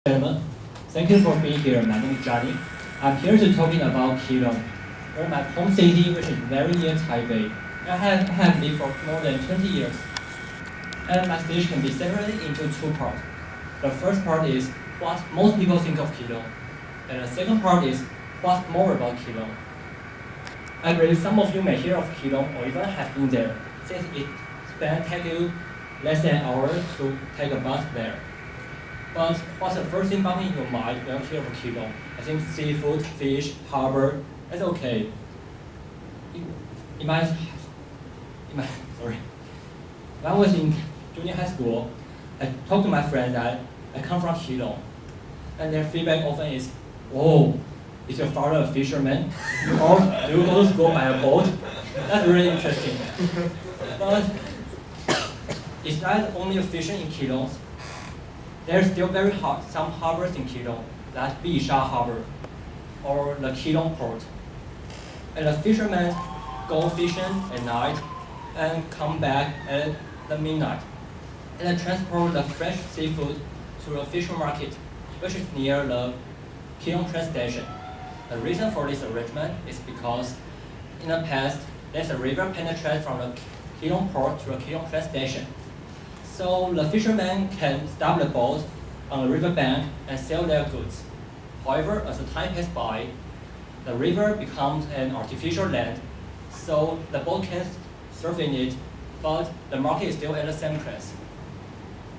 Gentlemen, thank you for being here. My name is Jonny. I'm here to talking about Keelung, or my home city, which is very near Taipei. I have lived for more than 20 years. And my speech can be separated into two parts. The first part is what most people think of Keelung, and the second part is what's more about Keelung. I believe some of you may hear of Keelung or even have been there, since it take you less than an hour to take a bus there. But what's the first thing popping in your mind when you hear of Keelung? I think seafood, fish, harbor, that's okay. Sorry. When I was in junior high school, I talked to my friends that I come from Keelung. And their feedback often is, "Oh, is your father a fisherman? Or do you go to school by a boat?" That's really interesting. But is that only fishing in Keelung? There's still some harbors in Keelung, like Bisha Harbor or the Keelung Port. And the fishermen go fishing at night and come back at the midnight. And they transport the fresh seafood to the fish market, which is near the Keelung train station. The reason for this arrangement is because in the past, there's a river penetrates from the Keelung Port to the Keelung train station. So the fishermen can stop the boat on the riverbank and sell their goods. However, as the time passes by, the river becomes an artificial land, so the boat can surf in it, but the market is still at the same place.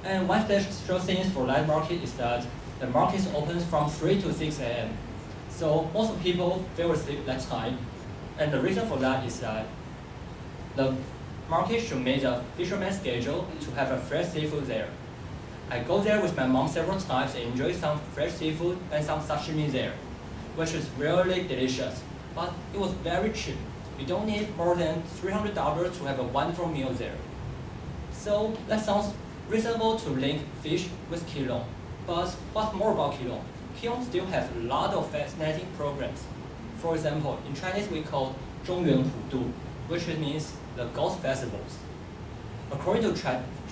And one special thing for that market is that the market opens from 3 to 6 a.m. So most people fell asleep that time, and the reason for that is that the market should make a fisherman's schedule to have a fresh seafood there. I go there with my mom several times and enjoy some fresh seafood and some sashimi there, which is really delicious. But it was very cheap. You don't need more than $300 to have a wonderful meal there. So that sounds reasonable to link fish with Keelung. But what's more about Keelung? Keelung still has a lot of fascinating programs. For example, in Chinese we call 中元普渡, which means the ghost festivals. According to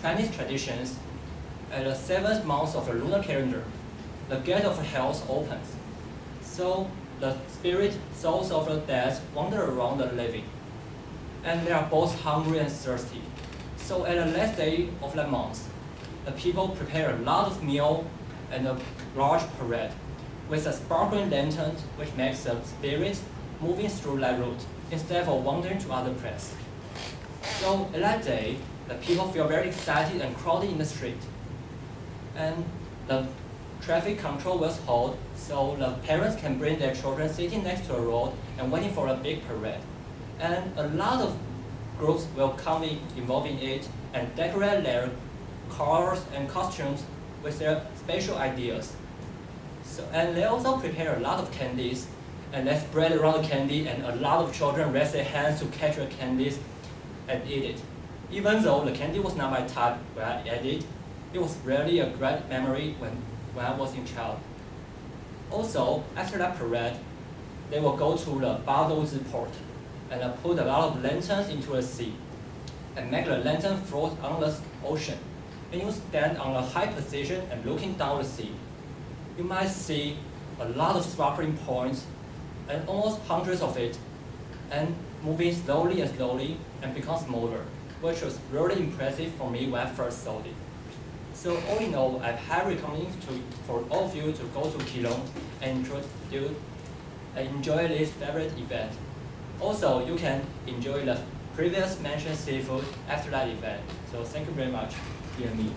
Chinese traditions, at the 7th month of the lunar calendar, the gate of hell opens. So the spirit souls of the dead wander around the living. And they are both hungry and thirsty. So at the last day of the month, the people prepare a lot of meal and a large parade with a sparkling lantern which makes the spirit moving through that route instead of wandering to other places. So at that day, the people feel very excited and crowded in the street. And the traffic control was held, so the parents can bring their children sitting next to a road and waiting for a big parade. And a lot of groups will come involved in it and decorate their cars and costumes with their special ideas. And they also prepare a lot of candies, and they spread around the candy, and a lot of children raise their hands to catch the candies and eat it. Even though the candy was not my type when I ate it, it was really a great memory when I was in child. Also, after that parade, they will go to the Badozi port and put a lot of lanterns into the sea and make the lantern float on the ocean. And you stand on a high position and looking down the sea. You might see a lot of sparkling points and almost hundreds of it, and moving slowly and become smaller, which was really impressive for me when I first saw it. So all in all, I highly recommend for all of you to go to Keelung and enjoy this favorite event. Also, you can enjoy the previous mentioned seafood after that event. So thank you very much, dear me.